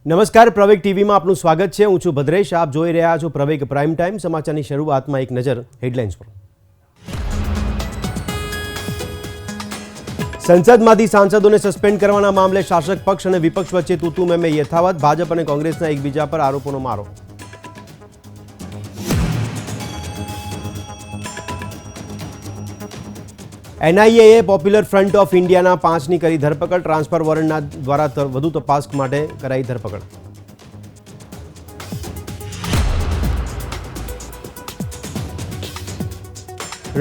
નમસ્કાર, પ્રવેગ ટીવીમાં આપનું સ્વાગત છે। હું છું ભદ્રેશ। આપ જોઈ રહ્યા છો પ્રવેગ પ્રાઇમ ટાઈમ। સમાચારની શરૂઆતમાં એક નજર હેડલાઇન્સ પર। સંસદમાંથી સાંસદોને સસ્પેન્ડ કરવાના મામલે શાસક પક્ષ અને વિપક્ષ વચ્ચે તૂતુ મેમે યથાવત। ભાજપ અને કોંગ્રેસના એકબીજા પર આરોપોનો મારો। એનઆઈએ પોપ્યુલર ફ્રન્ટ ઓફ ઇન્ડિયાના 5ની કરી ધરપકડ। ટ્રાન્સફર વોરંટના દ્વારા વધુ તપાસ માટે કરાઈ ધરપકડ।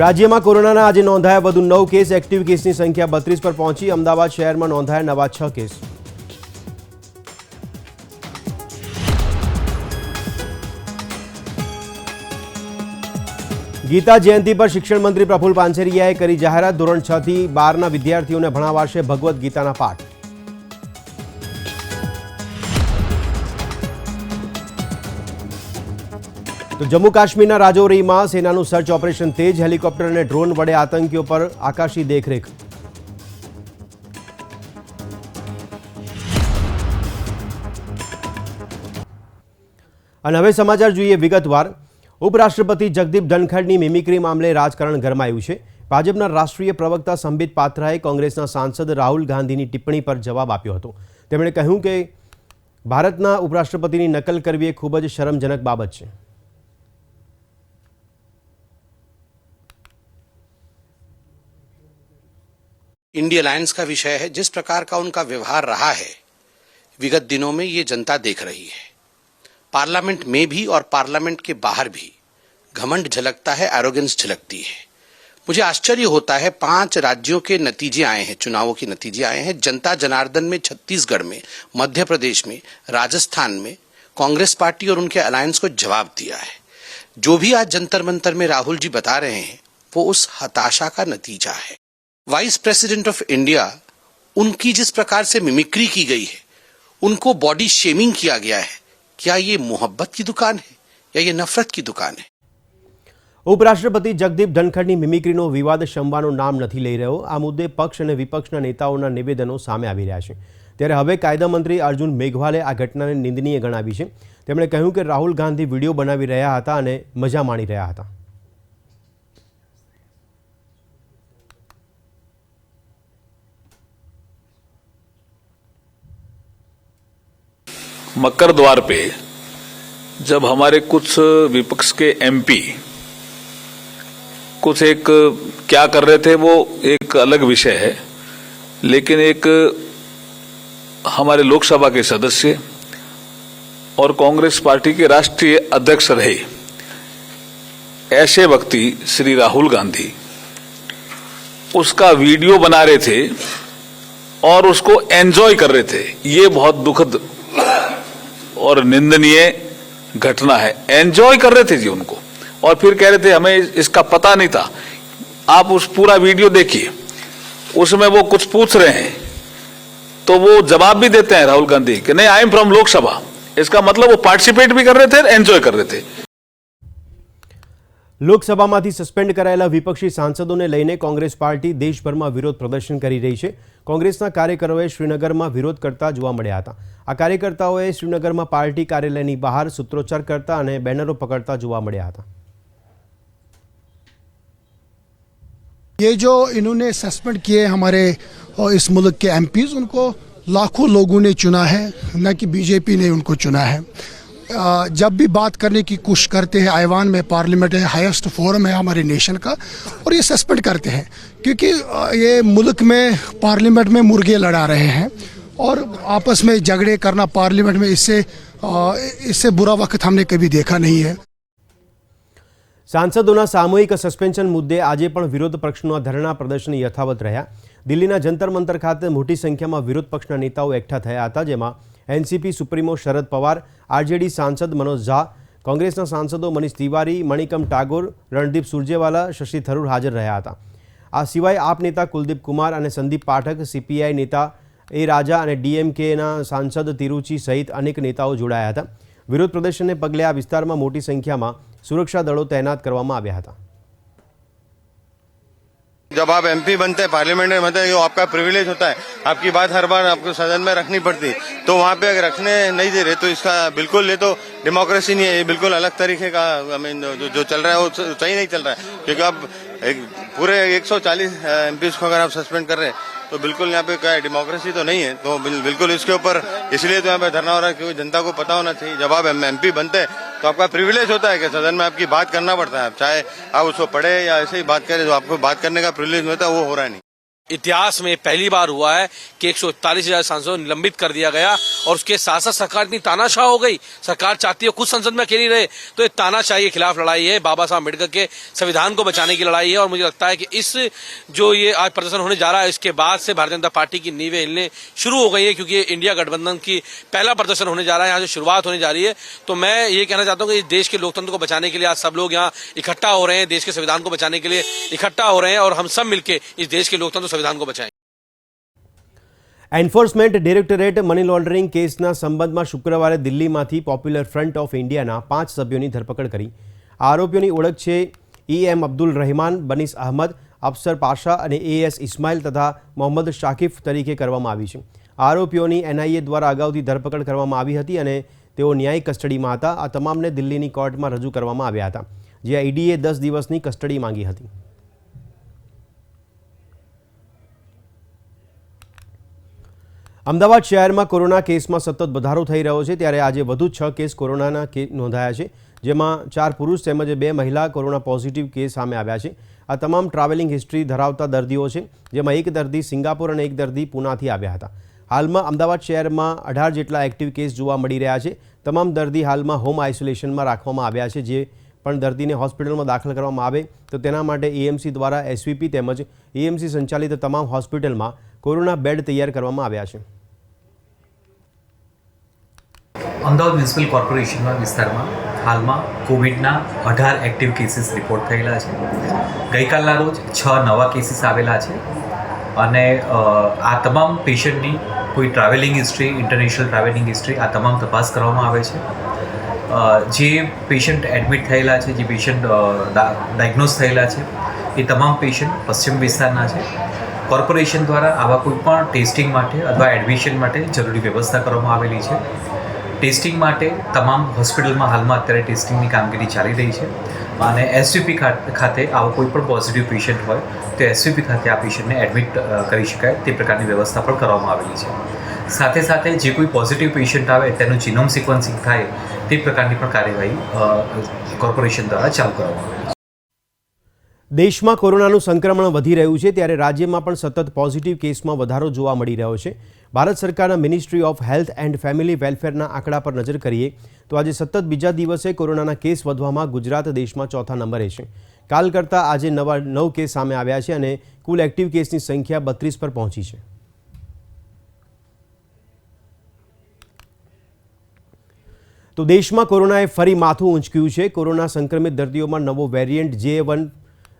રાજ્યમાં કોરોનાના આજે નોંધાયા વધુ 9 કેસ। એક્ટિવ કેસની સંખ્યા 32 પર પહોંચી। અમદાવાદ શહેરમાં નોંધાયા નવા 6 કેસ। ગીતા જયંતિ પર શિક્ષણ મંત્રી પ્રફુલ્લ પાનસેરિયાએ કરી જાહેરાત। ધોરણ 6 થી 12ના વિદ્યાર્થીઓને ભણાવાશે ભગવદ્ ગીતાના પાઠ। તો જમ્મુ કાશ્મીરના રાજૌરીમાં સેનાનું સર્ચ ઓપરેશન તેજ। હેલિકોપ્ટર અને ડ્રોન વડે આતંકીઓ પર આકાશી દેખરેખ। અને હવે સમાચાર જોઈએ વિગતવાર। ઉપરાષ્ટ્રપતિ જગદીપ ધનખડની મિમિક્રી મામલે રાજકારણ ગરમાયું છે। ભાજપના રાષ્ટ્રીય પ્રવક્તા સંબિત પાત્રાએ કોંગ્રેસના સાંસદ રાહુલ ગાંધીની ટિપ્પણી પર જવાબ આપ્યો હતો। તેમણે કહ્યું કે ભારતના ઉપરાષ્ટ્રપતિની નકલ કરવી એ ખૂબ જ શરમજનક બાબત છે। इंडिया अलायंस का विषय है। जिस प्रकार का उनका व्यवहार रहा है विगत दिनों में ये जनता देख रही है। पार्लियामेंट में भी और पार्लियामेंट के बाहर भी घमंड झलकता है, एरोगेंस झलकती है। मुझे आश्चर्य होता है 5 राज्यों के नतीजे आए हैं, चुनावों के नतीजे आए हैं। जनता जनार्दन में, छत्तीसगढ़ में, मध्य प्रदेश में, राजस्थान में कांग्रेस पार्टी और उनके अलायंस को जवाब दिया है। जो भी आज जंतर मंतर में राहुल जी बता रहे हैं वो उस हताशा का नतीजा है। वाइस प्रेसिडेंट ऑफ इंडिया, उनकी जिस प्रकार से मिमिक्री की गई है, उनको बॉडी शेमिंग किया गया है, क्या ये मोहब्बत की दुकान है या ये नफरत की दुकान है? ઉપરાષ્ટ્રપતિ જગદીપ ધનખડની મિમિક્રીનો વિવાદ શમવાનું નામ નથી લઈ રહ્યો। આ મુદ્દે પક્ષ અને વિપક્ષના નેતાઓના નિવેદનો સામે આવી રહ્યા છે। ત્યારે હવે કાયદા મંત્રી અર્જુન મેઘવાલે આ ઘટનાને નિંદનીય ગણાવી છે। તેમણે કહ્યું કે રાહુલ ગાંધી વિડીયો બનાવી રહ્યા હતા અને મજા માણી રહ્યા હતા। मकर द्वार पे जब हमारे कुछ विपक्ष के एमपी कुछ एक क्या कर रहे थे वो एक अलग विषय है, लेकिन एक हमारे लोकसभा के सदस्य और कांग्रेस पार्टी के राष्ट्रीय अध्यक्ष रहे ऐसे व्यक्ति श्री राहुल गांधी उसका वीडियो बना रहे थे और उसको एंजॉय कर रहे थे। ये बहुत दुखद और निंदनीय घटना है। एंजॉय कर रहे थे जी उनको, और फिर कह रहे थे हमें इसका पता नहीं था। आप उस पूरा वीडियो देखिए, उसमें वो कुछ पूछ रहे हैं तो वो जवाब भी देते हैं राहुल गांधी कि नहीं, आई एम फ्रॉम लोकसभा। इसका मतलब वो पार्टिसिपेट भी कर रहे थे, एंजॉय कर रहे थे। લોકસભામાંથી સસ્પેન્ડ કરાયેલા વિપક્ષી સાંસદોને લઈને કોંગ્રેસ પાર્ટી દેશભરમાં વિરોધ પ્રદર્શન કરી રહી છે। કોંગ્રેસના કાર્યકરોએ શ્રીનગરમાં વિરોધ કરતા જોવા મળ્યા હતા। આ કાર્યકર્તાઓએ શ્રીનગરમાં પાર્ટી કાર્યાલયની બહાર સૂત્રોચ્ચાર કરતા અને બેનરો પકડતા જોવા મળ્યા હતા। ये जो इन्होंने सस्पेंड किए हमारे इस मुल्क के एमपीज, उनको लाखों लोगों ने चुना है, न कि बीजेपी ने उनको चुना है। जब भी बात करने की कोशिश करते हैं, ऐवान में, पार्लियामेंट है, हाईएस्ट फोरम है हमारे नेशन का, और ये सस्पेंड करते हैं क्योंकि ये मुल्क में पार्लियामेंट में मुर्गे लड़ा रहे हैं और आपस में झगड़े करना पार्लियामेंट में, इससे बुरा वक्त हमने कभी देखा नहीं है। સાંસદોના સામૂહિક સસ્પેન્શન મુદ્દે આજે પણ વિરોધ પક્ષના ધરણા પ્રદર્શન યથાવત રહ્યા। દિલ્હીના જંતર મંતર ખાતે મોટી સંખ્યામાં વિરોધ પક્ષના નેતાઓ એકઠા થયા હતા, જેમાં NCP supremo Sharad Pawar, RJD સાંસદ મનોજ ઝા, કોંગ્રેસના સાંસદો મનીષ તિવારી, મણિકમ ટાગોર, રણદીપ સુરજેવાલા, શશી થરૂર હાજર રહ્યા હતા। આ સિવાય આપ નેતા કુલદીપ કુમાર અને સંદીપ પાઠક, સીપીઆઈ નેતા એ રાજા અને ડીએમકેના સાંસદ તિરુચી સહિત અનેક નેતાઓ જોડાયા હતા। વિરોધ પ્રદર્શનને પગલે આ વિસ્તારમાં મોટી સંખ્યામાં સુરક્ષા દળો તૈનાત કરવામાં આવ્યા હતા। जब आप एमपी बनते हैं, पार्लियामेंट में बनते हैं, वो आपका प्रिविलेज होता है, आपकी बात हर बार आपको सदन में रखनी पड़ती है, तो वहाँ पे अगर रखने नहीं दे रहे तो इसका बिल्कुल ये तो डेमोक्रेसी नहीं है, ये बिल्कुल अलग तरीके का आई मीन जो चल रहा है वो सही नहीं चल रहा है, क्योंकि आप एक पूरे 140 एमपीज को अगर आप सस्पेंड कर रहे हैं तो बिल्कुल यहाँ पे क्या है, डेमोक्रेसी तो नहीं है, तो बिल्कुल इसके ऊपर इसलिए तो यहाँ पे धरना हो रहा है, क्योंकि जनता को पता होना चाहिए जब आप एमपी बनते हैं तो आपका प्रिविलेज होता है कि सदन में आपकी बात करना पड़ता है, चाहे आप उसको पढ़े या ऐसे ही बात करें, जो आपको बात करने का प्रिविलेज होता है वो हो रहा है नहीं। इतिहास में पहली बार हुआ है कि 141,000 सांसदों को निलंबित कर दिया गया और उसके साथ साथ सरकार इतनी तानाशाह हो गई, सरकार चाहती है खुद संसद में अकेली रहे, तो ये तानाशाही के खिलाफ लड़ाई है, बाबा साहब अम्बेडकर के संविधान को बचाने की लड़ाई है। और मुझे लगता है कि इस जो ये आज प्रदर्शन होने जा रहा है, इसके बाद से भारतीय जनता पार्टी की नींवें हिलने शुरू हो गई है, क्योंकि इंडिया गठबंधन की पहला प्रदर्शन होने जा रहा है, यहाँ से शुरुआत होने जा रही है। तो मैं ये कहना चाहता हूँ कि देश के लोकतंत्र को बचाने के लिए आज सब लोग यहाँ इकट्ठा हो रहे हैं, देश के संविधान को बचाने के लिए इकट्ठा हो रहे हैं, और हम सब मिलकर इस देश के लोकतंत्र संविधान को बचाएं। એન્ફોર્સમેન્ટ ડિરેક્ટરેટ મની લોન્ડરિંગ કેસના સંબંધમાં શુક્રવારે દિલ્હીમાંથી પોપ્યુલર ફ્રન્ટ ઓફ ઇન્ડિયાના 5 સભ્યોની ધરપકડ કરી। આરોપીઓની ઓળખ છે EM અબ્દુલ રહેમાન, બનીસ અહમદ, અફસર પાશા અને AS ઇસ્માઇલ તથા મોહમ્મદ શાકિફ તરીકે કરવામાં આવી છે। આરોપીઓની NIA દ્વારા અગાઉથી ધરપકડ કરવામાં આવી હતી અને તેઓ ન્યાયિક કસ્ટડીમાં હતા। આ તમામને દિલ્હીની કોર્ટમાં રજૂ કરવામાં આવ્યા હતા, જ્યાં EDએ 10 દિવસની કસ્ટડી માંગી હતી। અમદાવાદ શહેરમાં કોરોના કેસમાં સતત વધારો થઈ રહ્યો છે, ત્યારે આજે વધુ 6 કેસ કોરોનાના નોંધાયા છે, જેમાં 4 પુરુષ તેમજ 2 મહિલા કોરોના પોઝિટિવ કેસ સામે આવ્યા છે। આ તમામ ટ્રાવેલિંગ હિસ્ટ્રી ધરાવતા દર્દીઓ છે, જેમાં એક દર્દી સિંગાપોર અને એક દર્દી પૂનાથી આવ્યા હતા। હાલમાં અમદાવાદ શહેરમાં 18 જેટલા એક્ટિવ કેસ જોવા મળી રહ્યા છે। તમામ દર્દી હાલમાં હોમ આઇસોલેશનમાં રાખવામાં આવ્યા છે। જે પણ દર્દીને હોસ્પિટલમાં દાખલ કરવામાં આવે તો તેના માટે EMC દ્વારા SVP તેમજ EMC સંચાલિત તમામ હોસ્પિટલમાં કોરોના બેડ તૈયાર કરવામાં આવ્યા છે। અમદાવાદ મ્યુનિસિપલ કોર્પોરેશનના વિસ્તારમાં હાલમાં કોવિડના 18 એક્ટિવ કેસીસ રિપોર્ટ થયેલા છે। ગઈકાલના રોજ 6 નવા કેસીસ આવેલા છે અને આ તમામ પેશન્ટની કોઈ travelling history, international travelling history, આ તમામ તપાસ કરવામાં આવે છે। જે પેશન્ટ એડમિટ થયેલા છે, જે પેશન્ટ ડાયગ્નોઝ થયેલા છે, એ તમામ પેશન્ટ પશ્ચિમ વિસ્તારના છે। કોર્પોરેશન દ્વારા આવા કોઈ પણ ટેસ્ટિંગ માટે અથવા એડમિશન માટે જરૂરી વ્યવસ્થા કરવામાં આવેલી છે। ટેસ્ટિંગ માટે તમામ હોસ્પિટલમાં હાલમાં અત્યારે ટેસ્ટિંગની કામગીરી ચાલી રહી છે અને SVP ખાતે આવો કોઈ પણ પોઝિટિવ પેશન્ટ હોય તો SVP ખાતે આ પેશન્ટને એડમિટ કરી શકાય તે પ્રકારની વ્યવસ્થા પણ કરવામાં આવેલી છે। સાથે સાથે જે કોઈ પોઝિટિવ પેશન્ટ આવે તેનું જીનોમ સિક્વન્સિંગ થાય તે પ્રકારની પણ કાર્યવાહી કોર્પોરેશન દ્વારા ચાલુ કરવામાં આવે છે। દેશમાં કોરોનાનું સંક્રમણ વધી રહ્યું છે, ત્યારે રાજ્યમાં પણ સતત પોઝિટિવ કેસમાં વધારો જોવા મળી રહ્યો છે। ભારત સરકારના ministry of health and family વેલફેરના આંકડા પર નજર કરીએ તો આજે સતત બીજા દિવસે કોરોનાના કેસ વધવામાં ગુજરાત દેશમાં ચોથા નંબરે છે। કાલ કરતાં આજે નવા 9 કેસ સામે આવ્યા છે અને કુલ એક્ટિવ કેસની સંખ્યા 32 પર પહોંચી છે। તો દેશમાં કોરોનાએ ફરી માથું ઊંચક્યું છે। કોરોના સંક્રમિત દર્દીઓમાં નવો વેરિયન્ટ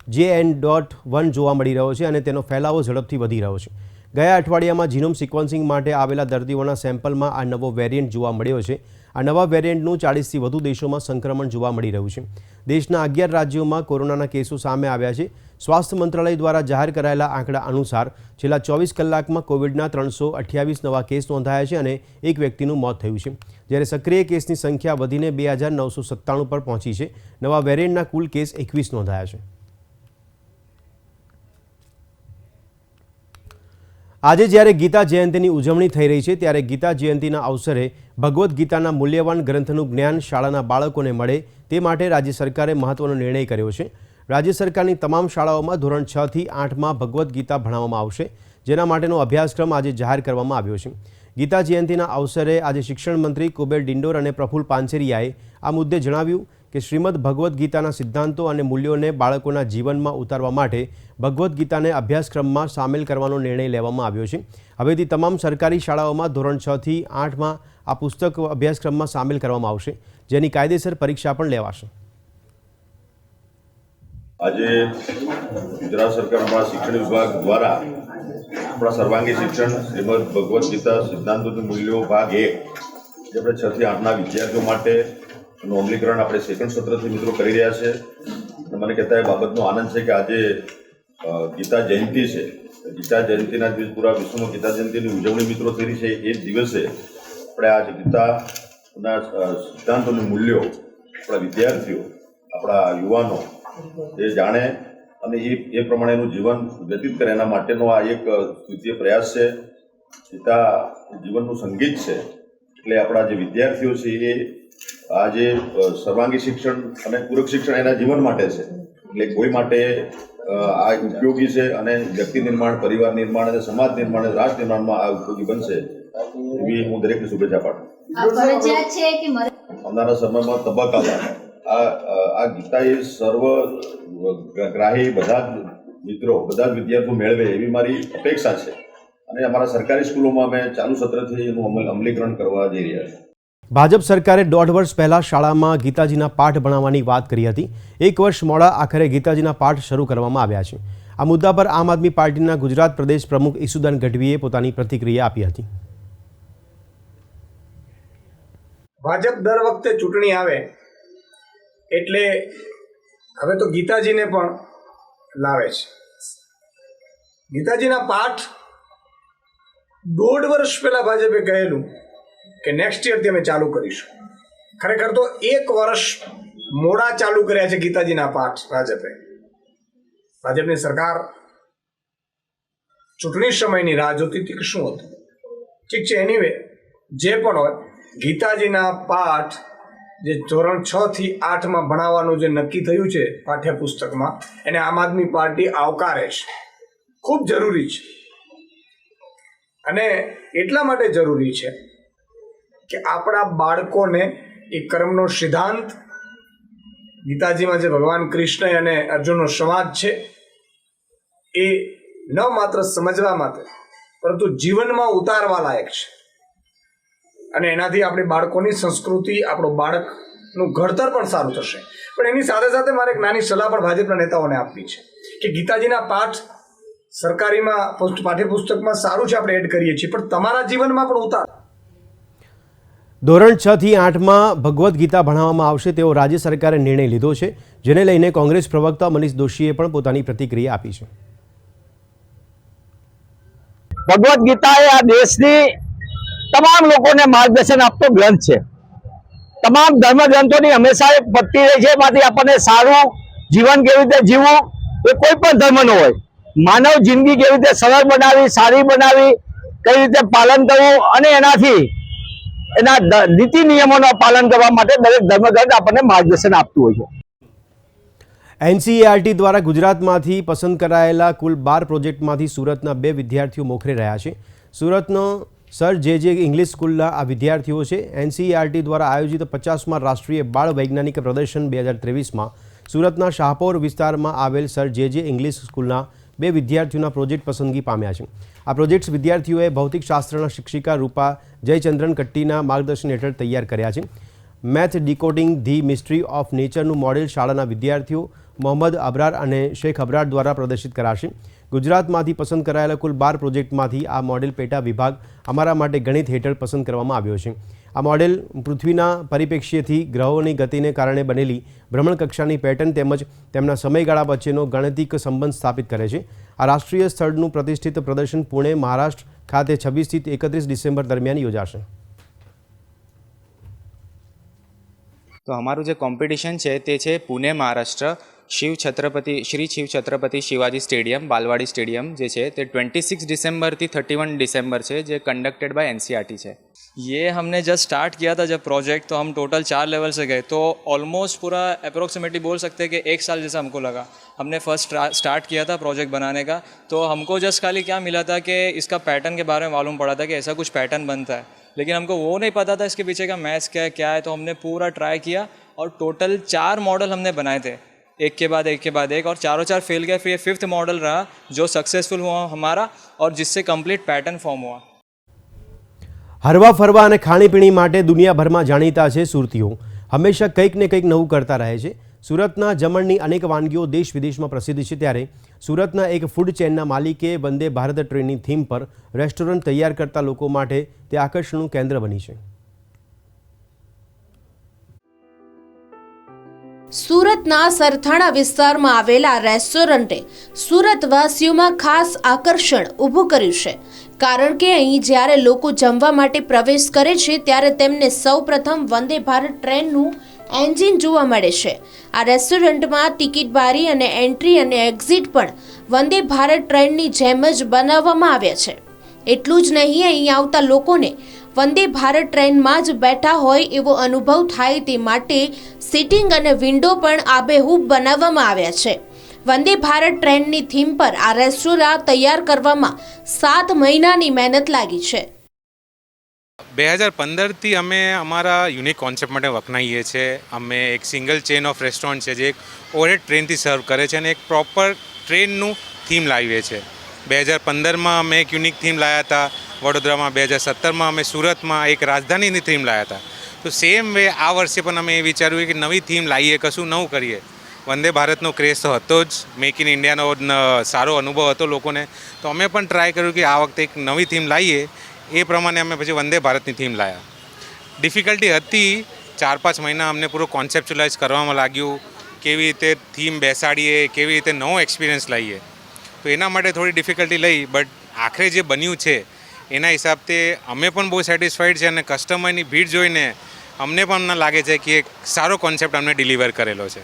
JN.1 જોવા મળી રહ્યો છે અને તેનો ફેલાવો ઝડપથી વધી રહ્યો છે। ગયા અઠવાડિયામાં જીનોમ સિક્વન્સિંગ માટે આવેલા દર્દીઓના સેમ્પલમાં આ નવો વેરિયન્ટ જોવા મળ્યો છે। આ નવા વેરિયન્ટનું 40થી વધુ દેશોમાં સંક્રમણ જોવા મળી રહ્યું છે। દેશના 11 રાજ્યોમાં કોરોનાના કેસો સામે આવ્યા છે। સ્વાસ્થ્ય મંત્રાલય દ્વારા જાહેર કરાયેલા આંકડા અનુસાર છેલ્લા 24 કલાકમાં કોવિડના 328 નવા કેસ નોંધાયા છે અને એક વ્યક્તિનું મોત થયું છે, જ્યારે સક્રિય કેસની સંખ્યા વધીને 2997 પર પહોંચી છે। નવા વેરિયન્ટના કુલ કેસ 21 નોંધાયા છે। આજે જ્યારે ગીતા જયંતીની ઉજવણી થઈ રહી છે, ત્યારે ગીતા જયંતીના અવસરે ભગવદ્ ગીતાના મૂલ્યવાન ગ્રંથનું જ્ઞાન શાળાના બાળકોને મળે તે માટે રાજ્ય સરકારે મહત્વનો નિર્ણય કર્યો છે। રાજ્ય સરકારની તમામ શાળાઓમાં ધોરણ 6 થી 8માં ભગવદ્ ગીતા ભણાવવામાં આવશે, જેના માટેનો અભ્યાસક્રમ આજે જાહેર કરવામાં આવ્યો છે। ગીતા જયંતીના અવસરે આજે શિક્ષણ મંત્રી કુબેર ડિંડોર અને પ્રફુલ્લ પાનસેરિયાએ આ મુદ્દે જણાવ્યું કે શ્રીમદ ભગવદ્ ગીતાના સિદ્ધાંતો અને મૂલ્યોને બાળકોના જીવનમાં ઉતારવા માટે ભગવદ્ ગીતાને અભ્યાસક્રમમાં સામેલ કરવાનો નિર્ણય લેવામાં આવ્યો છે। હવેથી તમામ સરકારી શાળાઓમાં ધોરણ 6 થી 8માં આ પુસ્તક અભ્યાસક્રમમાં સામેલ કરવામાં આવશે, જેની કાયદેસર પરીક્ષા પણ લેવાશે। આજે ગુજરાત સરકારના શિક્ષણ વિભાગ દ્વારા આપણા સર્વાંગી શિક્ષણ શ્રીમદ ભગવદ્ ગીતા સિદ્ધાંતો મૂલ્યો ભાગ 1 જે આપણે 6 થી 8ના વિદ્યાર્થીઓ માટે અમલીકરણ આપણે સેકન્ડ સત્રથી મિત્રો કરી રહ્યા છે। મને કહેતા એ બાબતનો આનંદ છે કે આજે ગીતા જયંતિ છે, ગીતા જયંતિના દિવસ પૂરા વિશ્વમાં ગીતા જયંતિની ઉજવણી મિત્રો થઈ રહી છે. એ જ દિવસે આપણે આ ગીતાના સિદ્ધાંતોની મૂલ્યો આપણા વિદ્યાર્થીઓ, આપણા યુવાનો એ જાણે અને એ પ્રમાણેનું જીવન વ્યતીત કરે એના માટેનો આ એક દ્વિતીય પ્રયાસ છે. ગીતા જીવનનું સંગીત છે. એટલે આપણા જે વિદ્યાર્થીઓ છે એ આ જે સર્વાંગી શિક્ષણ અને પૂરક શિક્ષણ એના જીવન માટે છે. એટલે કોઈ માટે આ ઉપયોગી છે અને વ્યક્તિ નિર્માણ, પરિવાર નિર્માણ અને સમાજ નિર્માણ, રાષ્ટ્ર નિર્માણમાં આ ઉપયોગી બનશે એવી હું દરેકને શુભેચ્છા પાઠવું. આવનારા સમયમાં તબક્કાવાર આ ગીતા એ સર્વગ્રાહી બધા જ મિત્રો, બધા જ વિદ્યાર્થીઓ મેળવે એવી મારી અપેક્ષા છે. અને અમારા સરકારી સ્કૂલોમાં અમે ચાલુ સત્રથી એનું અમલીકરણ કરવા જઈ રહ્યા છીએ. ભાજપ સરકારે 1.5 વર્ષ પહેલા શાળામાં ગીતાજીના પાઠ ભણાવવાની વાત કરી હતી. 1 વર્ષ મોડા આખરે ગીતાજીના પાઠ શરૂ કરવામાં આવ્યા છે. આ મુદ્દા પર આમ આદમી પાર્ટીના ગુજરાત પ્રદેશ પ્રમુખ ઈસુદાન ગઢવીએ પોતાની પ્રતિક્રિયા આપી હતી. ભાજપ દર વખતે ચૂંટણી આવે એટલે હવે તો ગીતાજીને પણ લાવે છે. ગીતાજીના પાઠ 1.5 વર્ષ પહેલા ભાજપે કહેલું કે નેક્સ્ટ યરથી અમે ચાલુ કરીશું. ખરેખર તો 1 વર્ષ મોડા ચાલુ કર્યા છે ગીતાજીના પાઠ ભાજપે. ભાજપની સરકાર ચૂંટણી સમયની રાહ જોતી હતી કે શું હતું. ઠીક છે, એનીવે જે પણ હોય, ગીતાજીના પાઠ જે ધોરણ 6 થી 8માં ભણાવવાનું જે નક્કી થયું છે પાઠ્યપુસ્તકમાં, એને આમ આદમી પાર્ટી આવકારે છે. ખૂબ જરૂરી છે અને એટલા માટે જરૂરી છે કે આપણા બાળકોને એ કર્મનો સિદ્ધાંત, ગીતાજીમાં જે ભગવાન કૃષ્ણ અને અર્જુનનો સંવાદ છે એ ન માત્ર સમજવા માટે પરંતુ જીવનમાં ઉતારવા લાયક છે. અને એનાથી આપણી બાળકોની સંસ્કૃતિ, આપણું બાળકનું ઘડતર પણ સારું થશે. પણ એની સાથે સાથે મારે એક નાની સલાહ પણ ભાજપના નેતાઓને આપવી છે કે ગીતાજીના પાઠ સરકારીમાં પાઠ્યપુસ્તકમાં સારું છે, આપણે એડ કરીએ છીએ, પણ તમારા જીવનમાં પણ ઉતાર. ધોરણ 6 થી 8માં ભગવદ્ ગીતા ભણાવવામાં આવશે તેવો રાજ્ય સરકારે નિર્ણય લીધો છે, જેને લઈને કોંગ્રેસ પ્રવક્તા મનીષ દોશીએ પણ પોતાની પ્રતિક્રિયા આપી છે. ભગવદ્ ગીતા એ આ દેશની તમામ લોકોને માર્ગદર્શન આપતો ગ્રંથ છે. તમામ ધર્મ ગ્રંથોની હંમેશા એક પટ્ટી રહી છે, એમાંથી આપણને સારું જીવન કેવી રીતે જીવવું એ કોઈ પણ ધર્મનો હોય, માનવ જિંદગી કેવી રીતે સરળ બનાવી, સારી બનાવી, કઈ રીતે પાલન કરવું અને એનાથી એના નીતિ નિયમોનું પાલન કરવા માટે દરેક ધર્મગ્રંથ આપણને માર્ગદર્શન આપતું હોય છે. NCERT દ્વારા ગુજરાતમાંથી પસંદ કરાયેલા કુલ 12 પ્રોજેક્ટમાંથી સુરતના 2 વિદ્યાર્થીઓ મોખરે રહ્યા છે. સુરતનો સર જે ઇંગ્લિશ સ્કૂલના આ વિદ્યાર્થીઓ છે. NCERT દ્વારા આયોજિત 50માં રાષ્ટ્રીય બાળ વૈજ્ઞાનિક પ્રદર્શન 2023માં સુરતના શાહપોર વિસ્તારમાં આવેલ સર જે ઇંગ્લિશ સ્કૂલના 2 વિદ્યાર્થીઓના પ્રોજેક્ટ પસંદગી પામ્યા છે. આ પ્રોજેક્ટ્સ વિદ્યાર્થીઓએ ભૌતિકશાસ્ત્રના શિક્ષિકા રૂપા જયચંદ્રન કટ્ટીના માર્ગદર્શન હેઠળ તૈયાર કર્યા છે. Math decoding the mystery of નેચરનું મોડેલ શાળાના વિદ્યાર્થીઓ મોહમ્મદ અબરાર અને શેખ અબરાર દ્વારા પ્રદર્શિત કરાશે. ગુજરાતમાંથી પસંદ કરાયેલા કુલ 12 પ્રોજેક્ટમાંથી આ મોડેલ પેટા વિભાગ અમારા માટે ગણિત હેઠળ પસંદ કરવામાં આવ્યો છે. આ મોડેલ પૃથ્વીના પરિપ્રેક્ષ્યથી ગ્રહોની ગતિને કારણે બનેલી ભ્રમણકક્ષાની પેટર્ન તેમજ તેમના સમયગાળા વચ્ચેનો ગાણિતિક સંબંધ સ્થાપિત કરે છે. આ રાષ્ટ્રીય સ્થળનું પ્રતિષ્ઠિત પ્રદર્શન પુણે, મહારાષ્ટ્ર ખાતે 26 થી 31 ડિસેમ્બર દરમિયાન યોજાશે. તો અમારું જે કોમ્પિટિશન છે તે છે પુણે, મહારાષ્ટ્ર, श्री शिव छत्रपति शिवाजी स्टेडियम, बालवाड़ी स्टेडियम जे है ते 26 दिसंबर थी 31 दिसंबर से जे कंडक्टेड बाय NCERT है. ये हमने जस्ट स्टार्ट किया था जब प्रोजेक्ट, तो हम टोटल 4 लेवल से गए, तो ऑलमोस्ट पूरा अप्रोक्सीमेटली बोल सकते हैं कि 1 साल जैसा हमको लगा. हमने फर्स्ट स्टार्ट किया था प्रोजेक्ट बनाने का, तो हमको जस्ट खाली क्या मिला था कि इसका पैटर्न के बारे में मालूम पड़ा था कि ऐसा कुछ पैटर्न बनता है, लेकिन हमको वो नहीं पता था इसके पीछे का मैथ्स क्या है. तो हमने पूरा ट्राई किया और टोटल 4 मॉडल हमने बनाए थे, एक के बाद एक, और चारों फेल गए. फिर ये 5th मॉडल रहा जो सक्सेसफुल हुआ हमारा और जिससे कंप्लीट पैटर्न फॉर्म हुआ. હરવા ફરવા અને ખાણીપીણી માટે દુનિયાભરમાં જાણીતા છે સુરતીઓ. હંમેશા કંઈક ને કંઈક નવું કરતા રહે છે. સુરતના જમણની અનેક વાનગીઓ દેશ વિદેશમાં પ્રસિદ્ધ છે, ત્યારે સુરતના એક ફૂડ ચેનના માલિકે વંદે ભારત ટ્રેનની થીમ પર રેસ્ટોરન્ટ તૈયાર કરતા લોકો માટે તે આકર્ષણનું કેન્દ્ર બની છે. સુરતના સરથાણા વિસ્તારમાં આવેલા રેસ્ટોરન્ટે સુરતવાસીઓમાં ખાસ આકર્ષણ ઊભું કર્યું છે, કારણ કે અહીં જ્યારે લોકો જમવા માટે પ્રવેશ કરે છે ત્યારે તેમને સૌપ્રથમ વંદે ભારત ટ્રેનનું એન્જિન જોવા મળે છે. આ રેસ્ટોરન્ટમાં ટિકિટ બારી અને એન્ટ્રી અને એક્ઝિટ પણ વંદે ભારત ટ્રેનની જેમ જ બનાવવામાં આવ્યા છે. એટલું જ નહીં, અહીં આવતા લોકોને વંદે ભારત ટ્રેનમાં જ બેઠા હોય એવો અનુભવ થાય તે માટે સીટિંગ અને વિન્ડો પણ આબેહૂબ બનાવવામાં આવ્યા છે. વંદે ભારત ટ્રેનની થીમ પર આ રેસ્ટોરાં તૈયાર કરવામાં 7 મહિનાની મહેનત લાગી છે. 2015થી અમે અમારા યુનિક કોન્સેપ્ટ માટે વખણાઈએ છીએ. અમે એક સિંગલ ચેન ઓફ રેસ્ટોરન્ટ છે જે એક ઓવરહેડ ટ્રેનથી સર્વ કરે છે અને એક પ્રોપર ટ્રેનનું થીમ લાવીએ છીએ. 2015માં અમે એક યુનિક થીમ લાવ્યા હતા વડોદરામાં, 2017માં અમે સુરતમાં એક રાજધાનીની થીમ લાવ્યા હતા. તો સેમ વે આ વર્ષે પણ અમે એ વિચાર્યું કે નવી થીમ લાવીએ, કશું નવું કરીએ. વંદે ભારતનો ક્રેઝ તો હતો જ, મેક ઇન ઇન્ડિયાનો સારો અનુભવ હતો લોકોને, તો અમે પણ ટ્રાય કર્યું કે આ વખતે એક નવી થીમ લાવીએ. એ પ્રમાણે અમે પછી વંદે ભારતની થીમ લાવ્યા. ડિફિકલ્ટી હતી, 4-5 મહિના અમને પૂરો કોન્સેપ્ચ્યુલાઇઝ કરવામાં લાગ્યું, કેવી રીતે થીમ બેસાડીએ, કેવી રીતે નવો એક્સપિરિયન્સ લાવીએ. તો એના માટે થોડી ડિફિકલ્ટી લઈ, બટ આખરે જે બન્યું છે એના હિસાબથી અમે પણ બહુ સેટિસ્ફાઈડ છે અને કસ્ટમરની ભીડ જોઈને અમને પણ લાગે છે કે એક સારો કોન્સેપ્ટ અમને ડિલિવર કરેલો છે.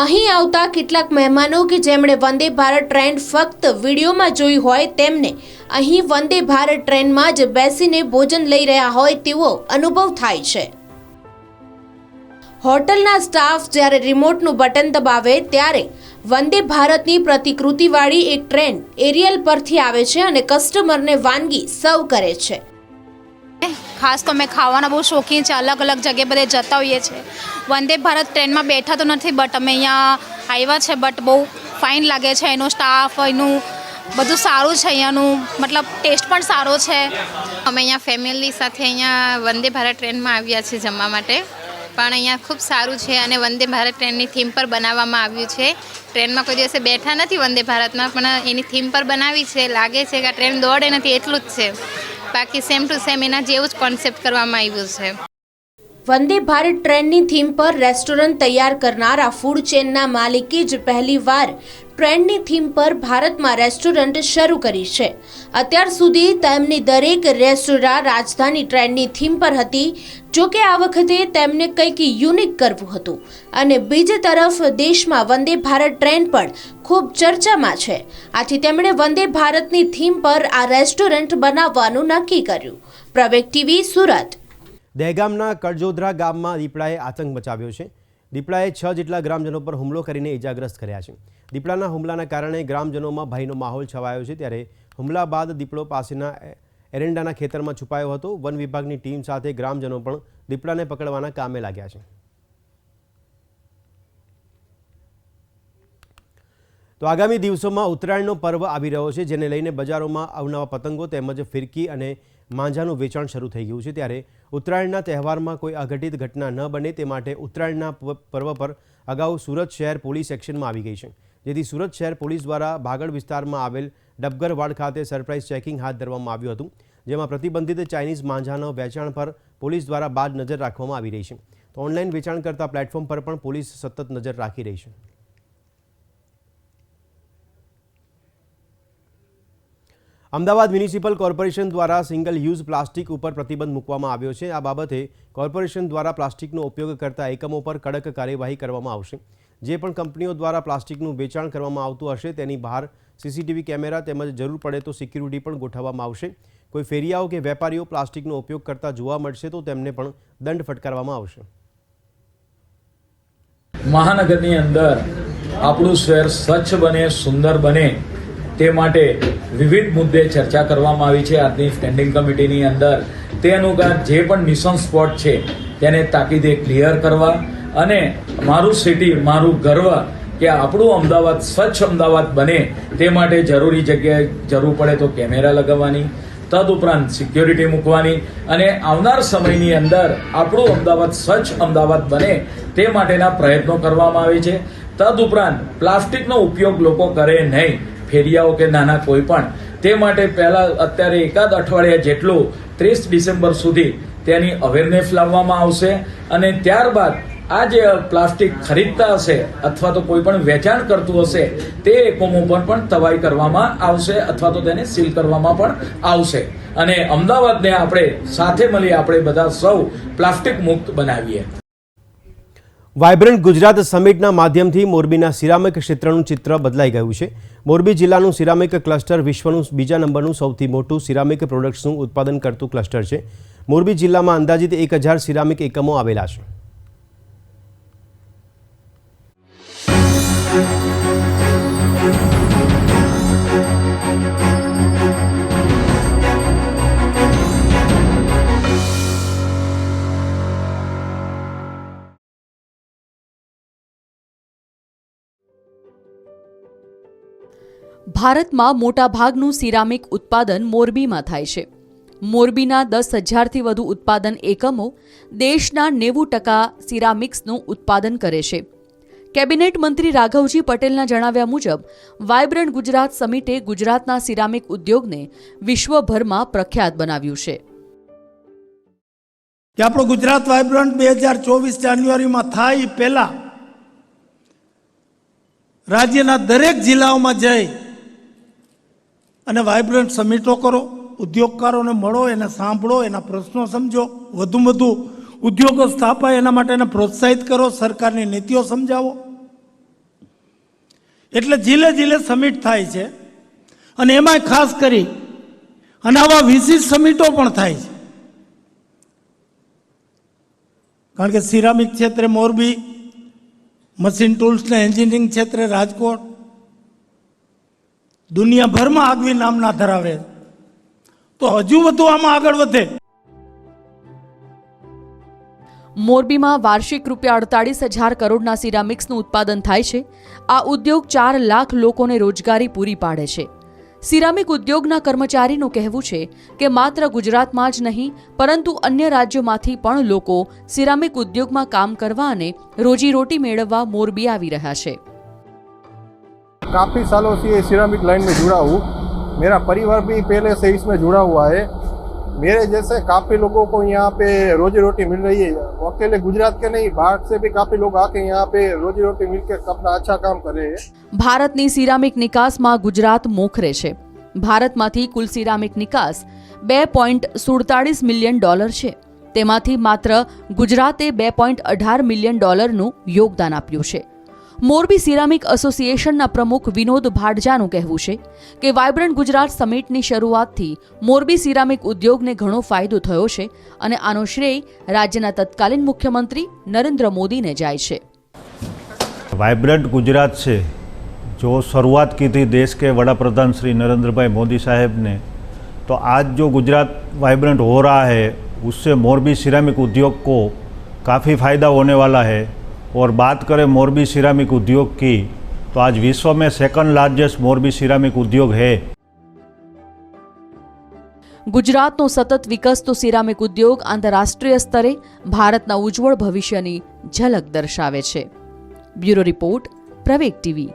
અહીં આવતા કેટલાક મહેમાનો કે જેમણે વંદે ભારત ટ્રેન ફક્ત વિડીયોમાં જોઈ હોય તેમને અહીં વંદે ભારત ટ્રેનમાં જ બેસીને ભોજન લઈ રહ્યા હોય તેવો અનુભવ થાય છે. હોટલના સ્ટાફ જ્યારે રિમોટનું બટન દબાવે ત્યારે વંદે ભારતની પ્રતિકૃતિવાળી એક ટ્રેન એરિયલ પરથી આવે છે અને કસ્ટમરને વાનગી સર્વ કરે છે. ખાસ તો અમે ખાવાના બહુ શોખીન છે, અલગ અલગ જગ્યાએ બધે જતા હોઈએ છીએ. વંદે ભારત ટ્રેનમાં બેઠા તો નથી, બટ અમે અહીંયા આવ્યા છે, બટ બહુ ફાઇન લાગે છે. એનો સ્ટાફ, એનું બધું સારું છે, અહીંયાનું મતલબ ટેસ્ટ પણ સારો છે. અમે અહીંયા ફેમિલી સાથે અહીંયા વંદે ભારત ટ્રેનમાં આવ્યા છીએ જમવા માટે, પણ અહીંયા ખૂબ સારું છે અને વંદે ભારત ટ્રેનની થીમ પર બનાવવામાં આવ્યું છે. ટ્રેનમાં કોઈ દિવસે બેઠા નથી વંદે ભારતમાં, પણ એની થીમ પર બનાવી છે. લાગે છે કે આ ટ્રેન દોડે નથી એટલું જ છે, બાકી સેમ ટુ સેમ એના જેવું જ કોન્સેપ્ટ કરવામાં આવ્યું છે. વંદે ભારત ટ્રેનની થીમ પર રેસ્ટોરન્ટ તૈયાર કરનારા ફૂડ ચેનના માલિકે જ પહેલીવાર ટ્રેનની થીમ પર ભારતમાં રેસ્ટોરન્ટ શરૂ કરી છે. અત્યાર સુધી તેમની દરેક રેસ્ટોરાં રાજધાની ટ્રેનની થીમ પર હતી, જોકે આ વખતે તેમને કંઈક યુનિક કરવું હતું. અને બીજી તરફ દેશમાં વંદે ભારત ટ્રેન પણ ખૂબ ચર્ચામાં છે. આથી તેમણે વંદે ભારતની થીમ પર આ રેસ્ટોરન્ટ બનાવવાનું નક્કી કર્યું. પ્રવેગ ટીવી, સુરત. દહેગામના કડજોદરા ગામમાં દીપડાએ આતંક મચાવ્યો છે. દીપડાએ 6 જેટલા ગ્રામજનો પર હુમલો કરીને ઇજાગ્રસ્ત કર્યા છે. દીપડાના હુમલાના કારણે ગ્રામજનોમાં ભયનો માહોલ છવાયો છે. ત્યારે હુમલા બાદ દીપડો પાસેના એરંડાના ખેતરમાં છુપાયો હતો. વન વિભાગની ટીમ સાથે ગ્રામજનો પણ દીપડાને પકડવાના કામે લાગ્યા છે. તો આગામી દિવસોમાં ઉત્તરાયણનો પર્વ આવી રહ્યો છે, જેને લઈને બજારોમાં અવનવા પતંગો તેમજ ફિરકી અને માંજાનું વેચાણ શરૂ થઈ ગયું છે. ત્યારે ઉત્તરાયણના તહેવારમાં કોઈ અઘટિત ઘટના ન બને તે માટે ઉત્તરાયણના પર્વ પર અગાઉ સુરત શહેર પોલીસ એક્શનમાં આવી ગઈ છે, જેથી સુરત શહેર પોલીસ દ્વારા ભાગળ વિસ્તારમાં આવેલ ડબગરવાડ ખાતે સરપ્રાઇઝ ચેકિંગ હાથ ધરવામાં આવ્યું હતું, જેમાં પ્રતિબંધિત ચાઇનીઝ માંજાના વેચાણ પર પોલીસ દ્વારા બાદ નજર રાખવામાં આવી રહી છે. તો ઓનલાઈન વેચાણ કરતા પ્લેટફોર્મ પર પણ પોલીસ સતત નજર રાખી રહી છે. અમદાવાદ મ્યુનિસિપલ કોર્પોરેશન દ્વારા સિંગલ યુઝ પ્લાસ્ટિક ઉપર પ્રતિબંધ મૂકવામાં આવ્યો છે. આ બાબતે કોર્પોરેશન દ્વારા પ્લાસ્ટિકનો ઉપયોગ કરતા એકમો પર કડક કાર્યવાહી કરવામાં આવશે. જે પણ કંપનીઓ દ્વારા પ્લાસ્ટિકનું વેચાણ કરવામાં આવતું હશે તેની બહાર સીસીટીવી કેમેરા તેમજ જરૂર પડે તો સિક્યુરિટી પણ ગોઠવવામાં આવશે. કોઈ ફેરિયાઓ કે વેપારીઓ પ્લાસ્ટિકનો ઉપયોગ કરતા જોવા મળશે તો તેમને પણ દંડ ફટકારવામાં આવશે. મહાનગરની અંદર આપણું શહેર સ્વચ્છ બને, સુંદર બને તે માટે વિવિધ મુદ્દે ચર્ચા કરવામાં આવી છે આજની સ્ટેન્ડિંગ કમિટીની અંદર. તે અનુસાર જે પણ નિશાન સ્પોટ છે તેને તાકીદે ક્લિયર કરવા અને મારું સિટી મારું ગર્વ કે આપણું અમદાવાદ સ્વચ્છ અમદાવાદ બને તે માટે જરૂરી જગ્યાએ જરૂર પડે તો કેમેરા લગાવવાની, તદુપરાંત સિક્યોરિટી મૂકવાની અને આવનાર સમયની અંદર આપણું અમદાવાદ સ્વચ્છ અમદાવાદ બને તે માટેના પ્રયત્નો કરવામાં આવે છે. તદુપરાંત પ્લાસ્ટિકનો ઉપયોગ લોકો કરે નહીં, ફેરિયાઓ કે નાના કોઈ પણ. તે માટે પહેલા અત્યારે એકાદ અઠવાડિયા જેટલું 30 ડિસેમ્બર સુધી તેની અવેરનેસ લાવવામાં આવશે અને ત્યારબાદ આ જે પ્લાસ્ટિક ખરીદતા હશે અથવા તો કોઈ પણ વેચાણ કરતું હશે તે એકમો પર પણ તવાઈ કરવામાં આવશે અથવા તો તેને સીલ કરવામાં પણ આવશે અને અમદાવાદને આપણે સાથે મળી આપણે બધા સૌ પ્લાસ્ટિક મુક્ત બનાવીએ. વાઇબ્રન્ટ ગુજરાત સમિટના માધ્યમથી મોરબીના સિરામિક ક્ષેત્રનું ચિત્ર બદલાઈ ગયું છે. મોરબી જિલ્લાનું સિરામિક ક્લસ્ટર વિશ્વનું બીજા નંબરનું સૌથી મોટું સિરામિક પ્રોડક્ટ્સનું ઉત્પાદન કરતું ક્લસ્ટર છે. મોરબી જિલ્લામાં અંદાજિત 1000 સિરામિક એકમો આવેલા છે. ભારતમાં મોટાભાગનું સિરામિક ઉત્પાદન મોરબીમાં થાય છે. મોરબીના 10,000થી વધુ ઉત્પાદન એકમો દેશના 90% સિરામિક્સનું ઉત્પાદન કરે છે. કેબિનેટ મંત્રી રાઘવજી પટેલના જણાવ્યા મુજબ વાઇબ્રન્ટ ગુજરાત સમિટે ગુજરાતના સિરામિક ઉદ્યોગને વિશ્વભરમાં પ્રખ્યાત બનાવ્યું છે. કે આપણો ગુજરાત વાઇબ્રન્ટ 2024 જાન્યુઆરીમાં થાય પહેલા રાજ્યના દરેક જિલ્લાઓમાં જઈ અને વાઇબ્રન્ટ સમિટો કરો, ઉદ્યોગકારોને મળો, એને સાંભળો, એના પ્રશ્નો સમજો, વધુમાં વધુ ઉદ્યોગો સ્થાપાય એના માટે એને પ્રોત્સાહિત કરો, સરકારની નીતિઓ સમજાવો. એટલે જિલ્લે જિલ્લે સમિટ થાય છે અને એમાં ખાસ કરી અને આવા વિશિષ્ટ સમિટો પણ થાય છે. કારણ કે સિરામિક ક્ષેત્રે મોરબી, મશીન ટૂલ્સ ને એન્જિનિયરિંગ ક્ષેત્રે રાજકોટ દુનિયાભરમાં આગવી નામના ધરાવે, તો હજુ વધુ આમાં આગળ વધે. મોરબીમાં વાર્ષિક ₹48,000 કરોડના સિરામિક્સનું ઉત્પાદન થાય છે. આ ઉદ્યોગ 4 લાખ લોકોને રોજગારી પૂરી પાડે છે. સિરામિક ઉદ્યોગના કર્મચારીનું કહેવું છે કે માત્ર ગુજરાતમાં જ નહીં પરંતુ અન્ય રાજ્યોમાંથી પણ લોકો સિરામિક ઉદ્યોગમાં કામ કરવા અને रोजी-रोटी मेड़वा मोरबी आवी रहा है. काफ़ी सालों से ये सिरामिक लाइन में जुड़ा हूँ. मेरा परिवार भी पहले से इसमें जुड़ा हुआ है. मेरे जैसे काफ़ी लोगों को यहाँ पे रोजी रोटी मिल रही है. अकेले गुजरात के नहीं, बाहर से भी काफ़ी लोग आके यहाँ पे रोजी रोटी मिल के अपना अच्छा काम कर रहे हैं. भारतनी सिरामिक निकासમાં ગુજરાત મોખરે છે. ભારતમાંથી કુલ સિરામિક નિકાસ $2.47 મિલિયન છે. તેમાંથી માત્ર ગુજરાતે $2.18 મિલિયન યોગદાન આપ્યું છે. મોરબી સિરામિક એસોસિએશનના પ્રમુખ વિનોદ ભાડજાનું કહેવું છે કે વાઇબ્રન્ટ ગુજરાત સમિટની શરૂઆતથી મોરબી સિરામિક ઉદ્યોગને ઘણો ફાયદો થયો છે અને આનો શ્રેય રાજ્યના તત્કાલીન મુખ્યમંત્રી નરેન્દ્ર મોદીને જાય છે. वाइब्रेंट गुजरात से जो शुरुआत की थी देश के वड़ा प्रधान श्री नरेंद्र भाई मोदी साहब ने, तो आज जो गुजरात वाइब्रेंट हो रहा है उससे मोरबी सिरामिक उद्योग को काफ़ी फ़ायदा होने वाला है. और बात करें मोरबी सिरामिक उद्योग की, तो आज विश्व में 2nd लार्जेस्ट मोरबी सिरामिक उद्योग है. ગુજરાતનો સતત વિકસતો સિરામિક ઉદ્યોગ આંતરરાષ્ટ્રીય સ્તરે ભારતના ઉજ્જવળ ભવિષ્યની ઝલક દર્શાવે છે. બ્યુરો રિપોર્ટ, પ્રવેગ ટીવી.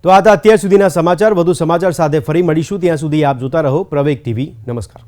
તો આ હતા અત્યાર સુધીના સમાચાર. વધુ સમાચાર સાથે ફરી મળીશું. ત્યાં સુધી આપ જોતા રહો પ્રવેગ ટીવી. નમસ્કાર.